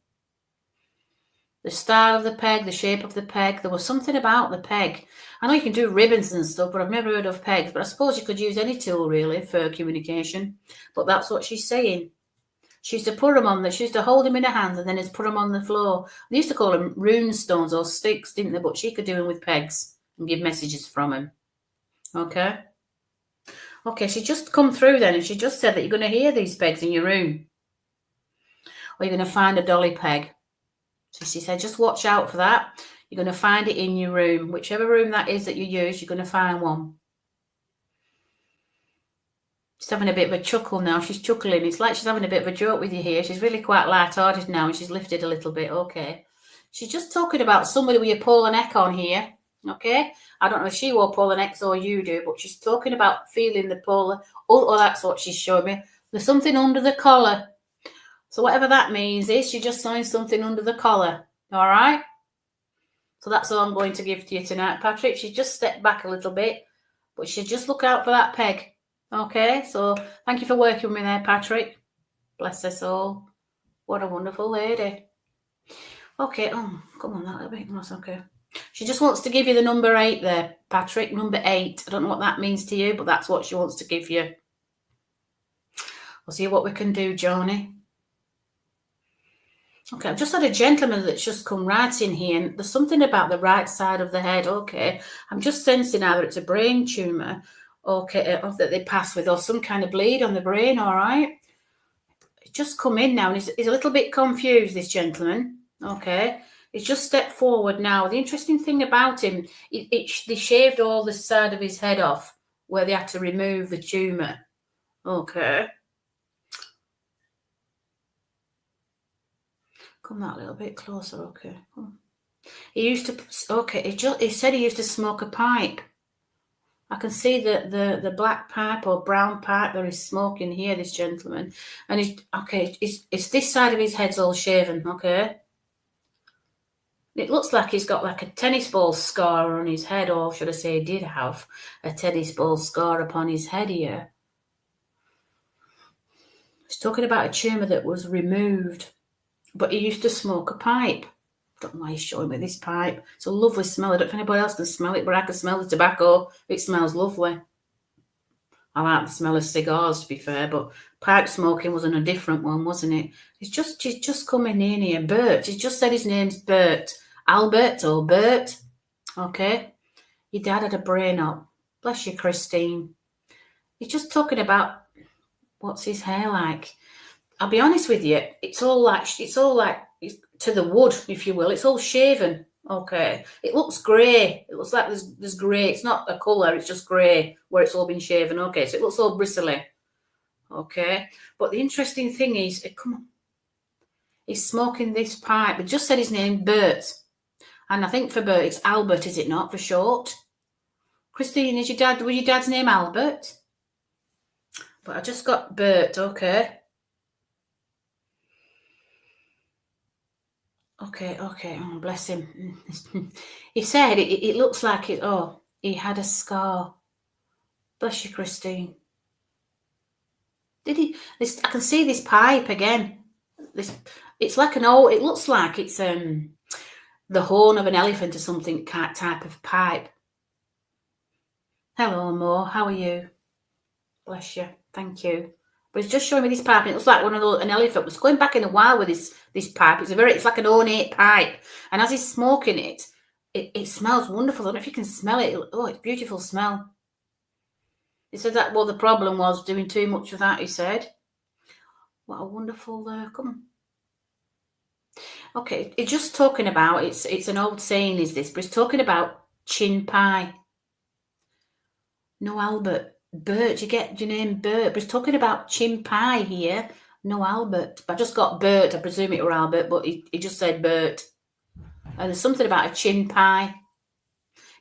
The style of the peg, the shape of the peg. There was something about the peg. I know you can do ribbons and stuff, but I've never heard of pegs. But I suppose you could use any tool, really, for communication. But that's what she's saying. She used to put them on, she used to hold them in her hands and then just put them on the floor. They used to call them rune stones or sticks, didn't they? But she could do them with pegs and give messages from them. Okay? Okay, she just come through then and she just said that you're going to hear these pegs in your room. Or you're going to find a dolly peg. So she said, just watch out for that. You're going to find it in your room. Whichever room that is that you use, you're going to find one. She's having a bit of a chuckle now. She's chuckling. It's like she's having a bit of a joke with you here. She's really quite light-hearted now and she's lifted a little bit. Okay. She's just talking about somebody with your pole and neck on here. Okay. I don't know if she wore pole and necks or you do, but she's talking about feeling the pole. Oh, that's what she's showing me. There's something under the collar. So whatever that means is she just signed something under the collar. All right? So that's all I'm going to give to you tonight, Patrick. She just stepped back a little bit, but she just look out for that peg. Okay? So thank you for working with me there, Patrick. Bless her soul. What a wonderful lady. Okay. Oh, come on, that little bit. That's okay. She just wants to give you the number 8 there, Patrick. Number 8. I don't know what that means to you, but that's what she wants to give you. We'll see what we can do, Joni. Okay, I've just had a gentleman that's just come right in here, and there's something about the right side of the head. Okay, I'm just sensing either it's a brain tumour, okay, or that they pass with, or some kind of bleed on the brain. All right, it's just come in now, and he's a little bit confused. This gentleman, okay, he's just stepped forward now. The interesting thing about him, they shaved all the side of his head off where they had to remove the tumour. Okay. Come that little bit closer, okay. He used to, okay, he said he used to smoke a pipe. I can see the black pipe or brown pipe that he's smoking here, this gentleman. And it's this side of his head's all shaven, okay. It looks like he's got like a tennis ball scar on his head, or should I say he did have a tennis ball scar upon his head here. He's talking about a tumour that was removed. But he used to smoke a pipe. I don't know why he's showing me this pipe. It's a lovely smell. I don't know if anybody else can smell it, but I can smell the tobacco. It smells lovely. I like the smell of cigars, to be fair, but pipe smoking wasn't a different one, wasn't it? He's just coming in here. Bert. He's just said his name's Bert. Albert or Bert. Okay. Your dad had a brain up. Bless you, Christine. He's just talking about what's his hair like. I'll be honest with you, it's all like to the wood, if you will. It's all shaven. Okay. It looks grey. It looks like there's grey. It's not a colour, it's just grey where it's all been shaven. Okay, so it looks all bristly. Okay. But the interesting thing is, come on. He's smoking this pipe. We just said his name, Bert. And I think for Bert, it's Albert, is it not, for short? Christine, was your dad's name Albert? But I just got Bert, okay. Okay. Oh, bless him. He said it looks like it. Oh, he had a scar. Bless you, Christine. Did he? I can see this pipe again. It's like an old. It looks like it's the horn of an elephant or something type of pipe. Hello, Mo. How are you? Bless you. Thank you. But it's just showing me this pipe, and it looks like an elephant was going back in a while with this pipe. It's like an ornate pipe, and as he's smoking it, it smells wonderful. I don't know if you can smell it. Oh, it's beautiful smell. He said that the problem was doing too much of that. He said, "What a wonderful come on." Okay, it's just talking about it's an old saying, is this? But it's talking about chin pie. No, Albert. Bert, you get your name Bert, but he's talking about chin pie here. No, Albert. I just got Bert. I presume it were Albert, but he just said Bert. And there's something about a chin pie.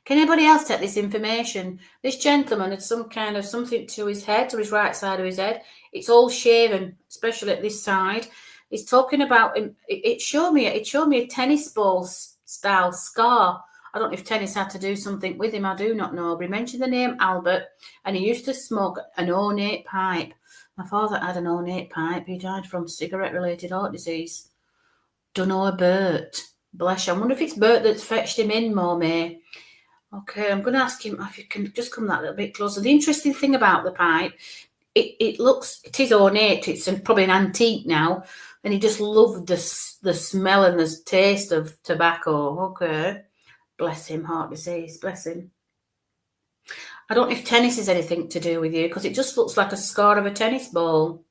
Can anybody else take this information? This gentleman had some kind of something to his head, or his right side of his head. It's all shaven, especially at this side. He's talking about him. It showed me a tennis ball style scar. I don't know if tennis had to do something with him. I do not know. But he mentioned the name Albert, and he used to smoke an ornate pipe. My father had an ornate pipe. He died from cigarette-related heart disease. Dunno a Bert. Bless you. I wonder if it's Bert that's fetched him in, Mommy. Okay, I'm going to ask him if you can just come that little bit closer. The interesting thing about the pipe, it is ornate. It's probably an antique now, and he just loved the smell and the taste of tobacco. Okay, bless him, heart disease, bless him. I don't know if tennis has anything to do with you, because it just looks like a scar of a tennis ball.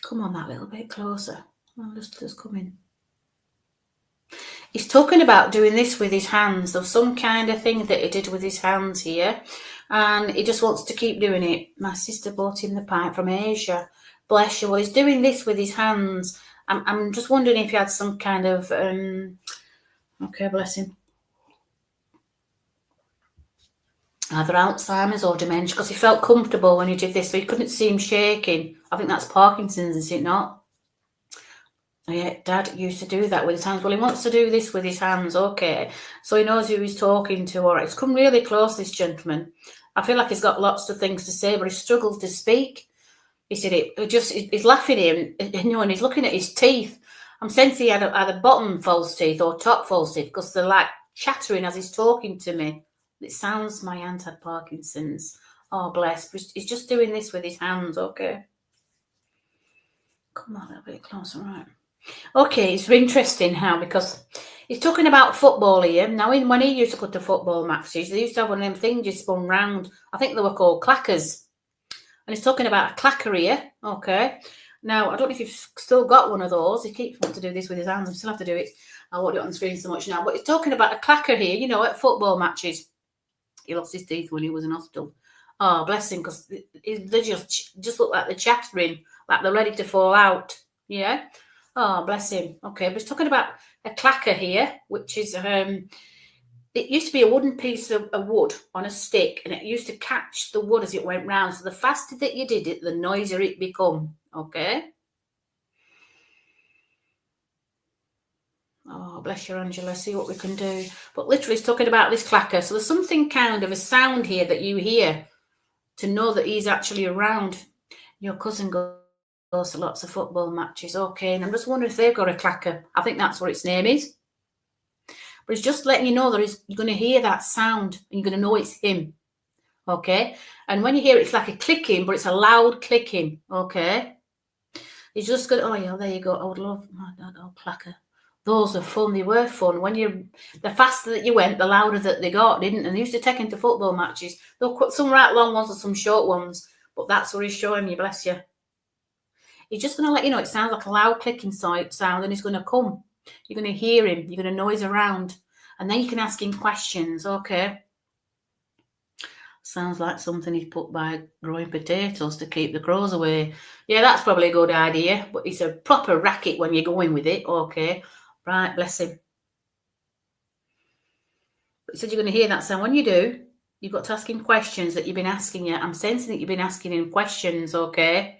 Come on that little bit closer. I'll just come in. He's talking about doing this with his hands. There's some kind of thing that he did with his hands here, and he just wants to keep doing it. My sister bought him the pipe from Asia. Bless you. Well, he's doing this with his hands. I'm just wondering if he had some kind of okay, bless him, either Alzheimer's or dementia, because he felt comfortable when he did this, so he couldn't see him shaking. I think that's Parkinson's, is it not? Yeah, Dad used to do that with his hands. Well, he wants to do this with his hands, okay. So he knows who he's talking to. All right, he's come really close, this gentleman. I feel like he's got lots of things to say, but he struggles to speak. He said he's laughing at him, and he's looking at his teeth. I'm sensing he had either bottom false teeth or top false teeth, because they're like chattering as he's talking to me. It sounds my aunt had Parkinson's. Oh, bless. He's just doing this with his hands, okay. Come on, a little bit closer, right. Okay, it's interesting how, because he's talking about football here. Now, when he used to go to football matches, they used to have one of them things you spun round. I think they were called clackers. And he's talking about a clacker here, okay. Now, I don't know if you've still got one of those. He keeps wanting to do this with his hands. I still have to do it. I won't do it on the screen so much now. But he's talking about a clacker here, at football matches. He lost his teeth when he was in hospital. Oh, bless him, because they just look like they're chattering, like they're ready to fall out. Yeah. Oh, bless him. Okay, but he's talking about a clacker here, which is, it used to be a wooden piece of wood on a stick, and it used to catch the wood as it went round. So the faster that you did it, the noisier it become. Okay. Oh, bless you, Angela. See what we can do. But literally, he's talking about this clacker. So there's something kind of a sound here that you hear to know that he's actually around. Your cousin goes to lots of football matches. Okay, and I'm just wondering if they've got a clacker. I think that's what its name is. But it's just letting you know that you're going to hear that sound, and you're going to know it's him. Okay, and when you hear it, it's like a clicking, but it's a loud clicking. Okay, he's just going. Oh yeah, there you go. I would love my dad. Oh, clacker. Those are fun. They were fun. The faster that you went, the louder that they got, didn't? And they used to take into football matches. They'll put some right long ones and some short ones. But that's what he's showing you. Bless you. He's just going to let you know it sounds like a loud clicking sound, and he's going to come. You're going to hear him. You're going to know he's around. And then you can ask him questions. Okay. Sounds like something he's put by growing potatoes to keep the crows away. Yeah, that's probably a good idea. But it's a proper racket when you're going with it. Okay. Right, bless him. But he said you're going to hear that sound. When you do, you've got to ask him questions that you've been asking you. I'm sensing that you've been asking him questions, okay?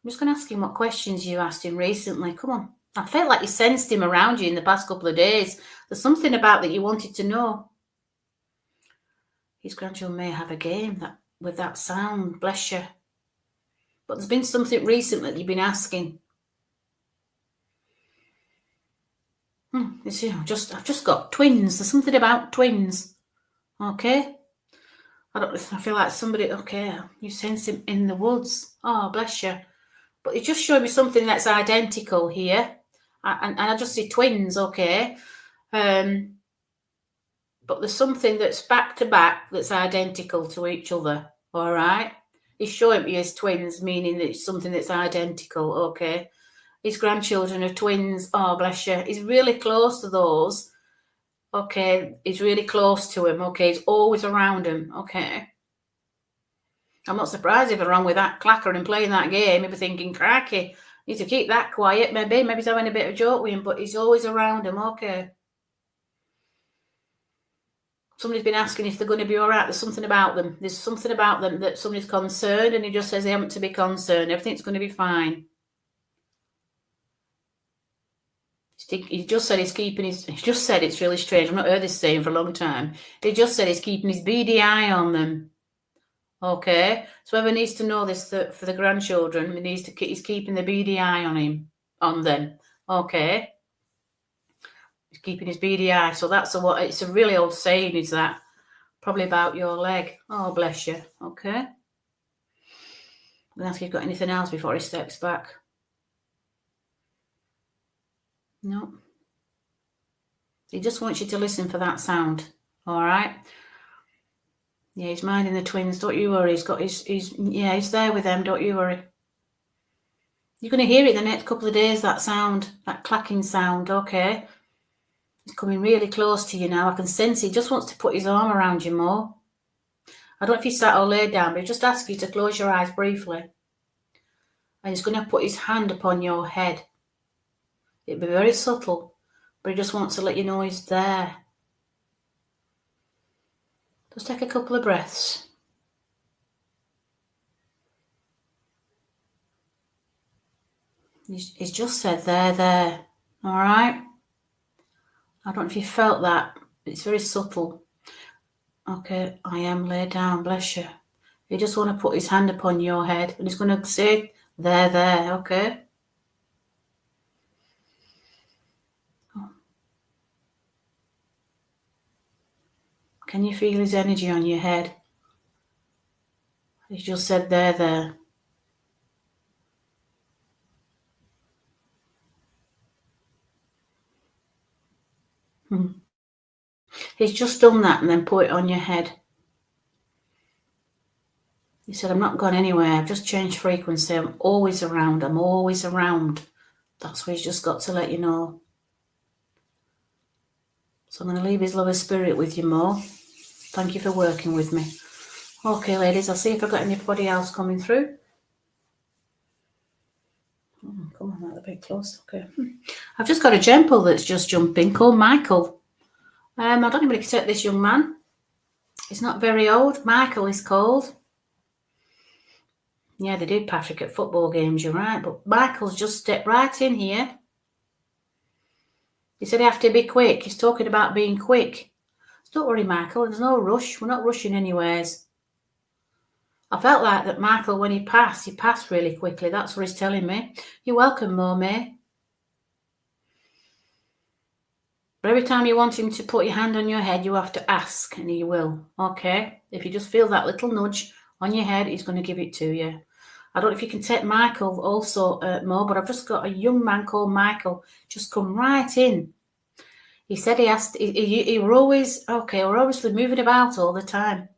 I'm just going to ask him what questions you asked him recently. Come on. I felt like you sensed him around you in the past couple of days. There's something about that you wanted to know. His grandchildren may have a game with that sound. Bless you. But there's been something recent that you've been asking. You see, I've just got twins. There's something about twins. Okay. I feel like somebody, okay, you sense him in the woods. Oh, bless you. But it's just showing me something that's identical here. And I just see twins, okay. But there's something that's back to back that's identical to each other. All right. He's showing me as twins, meaning that it's something that's identical, okay. His grandchildren are twins. Oh, bless you. He's really close to those. Okay. He's really close to him. Okay. He's always around him. Okay. I'm not surprised if they're wrong with that clacker and playing that game. He'll be thinking, cracky, need to keep that quiet. Maybe he's having a bit of a joke with him, but he's always around him. Okay. Somebody's been asking if they're going to be all right. There's something about them. There's something about them that somebody's concerned, and he just says they haven't to be concerned. Everything's going to be fine. He just said he's keeping his... He just said, it's really strange. I've not heard this saying for a long time. He just said he's keeping his beady eye on them. Okay? So whoever needs to know this for the grandchildren, he's keeping the beady eye on them. Okay? He's keeping his beady eye. So that's it's a really old saying, is that. Probably about your leg. Oh, bless you. Okay. I'm going to ask if you've got anything else before he steps back. No. He just wants you to listen for that sound. All right? Yeah, he's minding the twins. Don't you worry. He's there with them. Don't you worry. You're going to hear it the next couple of days, that sound, that clacking sound. Okay? He's coming really close to you now. I can sense he just wants to put his arm around you more. I don't know if he's sat or laid down, but he just asks you to close your eyes briefly. And he's going to put his hand upon your head. It'll be very subtle, but he just wants to let you know he's there. Just take a couple of breaths. He's just said, there. All right? I don't know if you felt that. It's very subtle. Okay, I am laid down, bless you. He just want to put his hand upon your head, and he's going to say, there, okay? Can you feel his energy on your head? He just said, there. He's just done that and then put it on your head. He said, I'm not gone anywhere. I've just changed frequency. I'm always around. That's what he's just got to let you know. So I'm going to leave his lower spirit with you more. Thank you for working with me. Okay, ladies, I'll see if I've got anybody else coming through. Come on, that's a bit close. Okay. I've just got a gemple that's just jumping called Michael. I don't even accept this young man. He's not very old. Michael is called. Yeah, they do Patrick at football games, you're right. But Michael's just stepped right in here. He said he have to be quick. He's talking about being quick. So don't worry, Michael. There's no rush. We're not rushing anywheres. I felt like that Michael, when he passed really quickly. That's what he's telling me. You're welcome, Momay. But every time you want him to put your hand on your head, you have to ask, and he will. Okay? If you just feel that little nudge on your head, he's going to give it to you. I don't know if you can take Michael also, Mo, but I've just got a young man called Michael just come right in. He said we're always, we're obviously moving about all the time.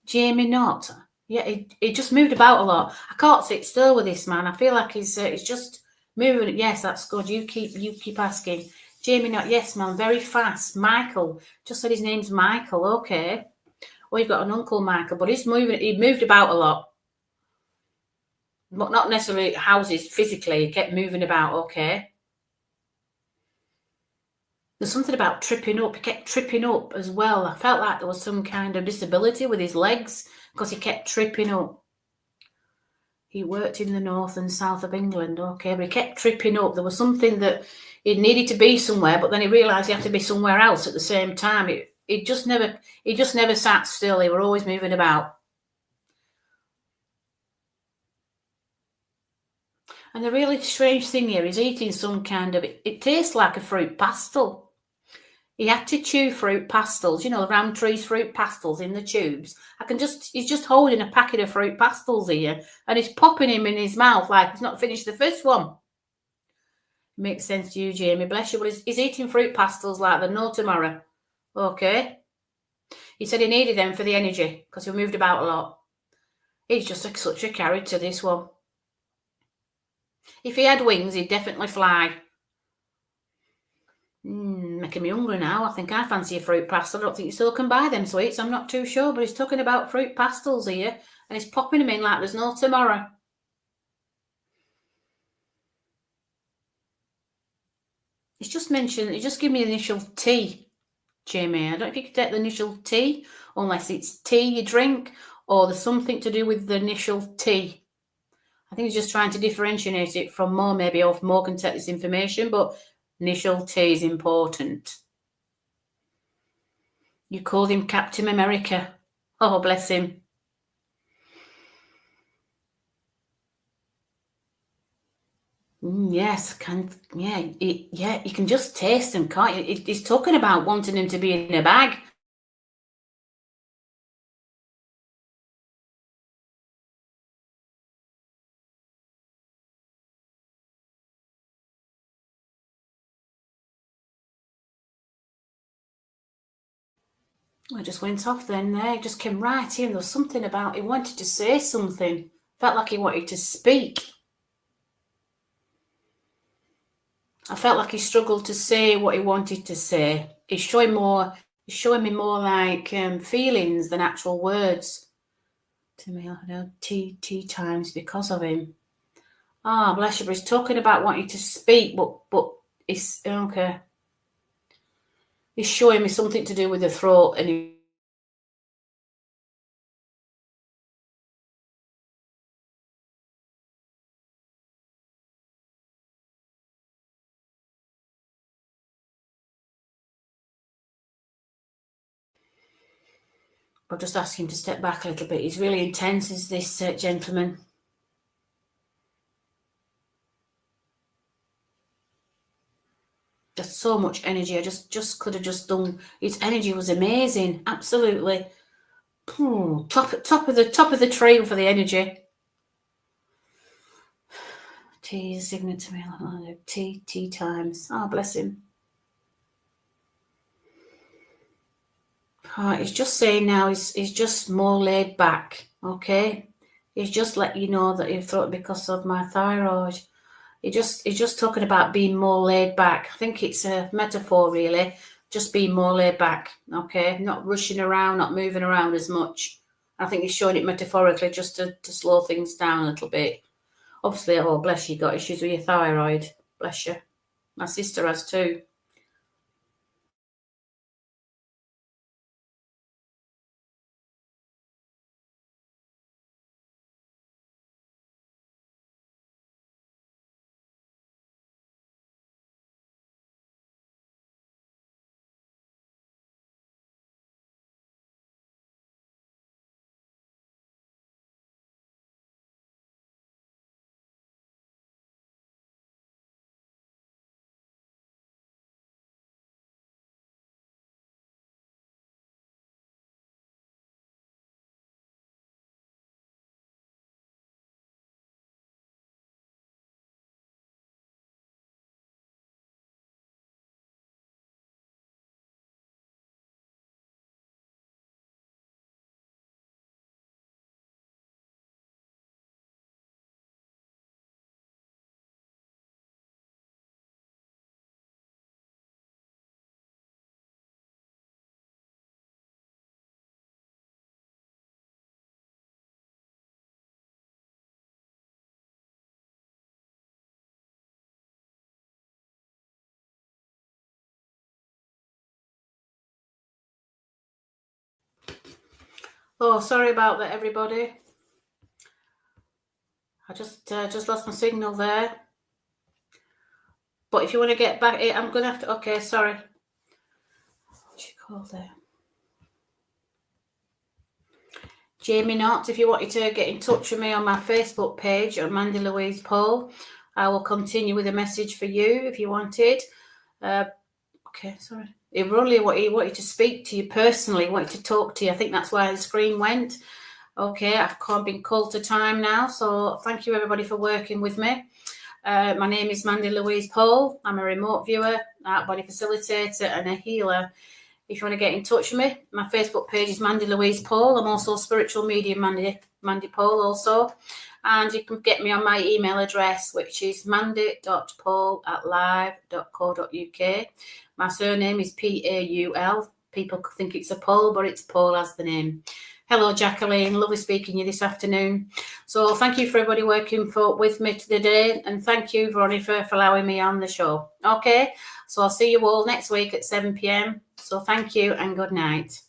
Jamie not. Yeah, he just moved about a lot. I can't sit still with this man. I feel like he's just moving. Yes, that's good. You keep asking. Jamie not. Yes, man, very fast. Michael. Just said his name's Michael. Okay. Well, you've got an uncle Michael, but he moved about a lot. But not necessarily houses physically. He kept moving about, okay. There's something about tripping up. He kept tripping up as well. I felt like there was some kind of disability with his legs because he kept tripping up. He worked in the north and south of England, okay, but he kept tripping up. There was something that he needed to be somewhere, but then he realised he had to be somewhere else at the same time. He just never sat still. He were always moving about. And the really strange thing here is eating some kind of, it tastes like a fruit pastel. He had to chew fruit pastels, Roundtree's fruit pastels in the tubes. He's just holding a packet of fruit pastels here and he's popping him in his mouth like he's not finished the first one. Makes sense to you, Jamie, bless you. But he's eating fruit pastels like there's no tomorrow. Okay. He said he needed them for the energy because he moved about a lot. He's just such a character, this one. If he had wings, he'd definitely fly. Making me hungry now. I think I fancy a fruit pastel. I don't think you still can buy them sweets. I'm not too sure, but he's talking about fruit pastels here, and he's popping them in like there's no tomorrow. He's just mentioned, he just gave me the initial T. Jamie. I don't know if you could take the initial T, unless it's tea you drink, or there's something to do with the initial T. I think he's just trying to differentiate it from Mo, maybe, or if Mo can take this information, but initial T is important. You called him Captain America. Oh, bless him. Yes, you can just taste him, can't you? He's talking about wanting him to be in a bag. I just went off then there. He just came right in. There was something about he wanted to say something. Felt like he wanted to speak. I felt like he struggled to say what he wanted to say. He's showing me more like feelings than actual words. To me, I know tea times because of him. Ah, bless you, but he's talking about wanting to speak, but it's okay. He's showing me something to do with the throat, and I'll just ask him to step back a little bit. He's really intense, is this gentleman. There's so much energy. I just could have just done. His energy was amazing, absolutely. Top of the tree for the energy. Tea is a signet to me. Tea times. Oh, bless him. He's just saying now he's just more laid back. Okay, he's just let you know that he thought because of my thyroid. He's just talking about being more laid back. I think it's a metaphor, really. Just being more laid back. Okay, not rushing around, not moving around as much. I think he's showing it metaphorically just to slow things down a little bit. Obviously, oh, bless you, got issues with your thyroid. Bless you. My sister has too. Oh, sorry about that, everybody. I just lost my signal there. But if you want to get back, I'm going to have to... Okay, sorry. What's she called there? Jamie Knott, if you wanted to get in touch with me on my Facebook page, or Mandy Louise Paul, I will continue with a message for you if you wanted. Okay, sorry. He wanted to speak to you personally, wanted to talk to you. I think that's why the screen went. Okay, I've been called to time now, so thank you everybody for working with me. My name is Mandy Louise Paul. I'm a remote viewer, out-body facilitator, and a healer. If you want to get in touch with me, my Facebook page is Mandy Louise Paul. I'm also spiritual medium Mandy Paul also. And you can get me on my email address, which is mandy.paul@live.co.uk. My surname is Paul. People think it's a Paul, but it's Paul as the name. Hello, Jacqueline. Lovely speaking to you this afternoon. So thank you for everybody working with me today. And thank you, Veronica, for allowing me on the show. Okay. So I'll see you all next week at 7 p.m. So thank you and good night.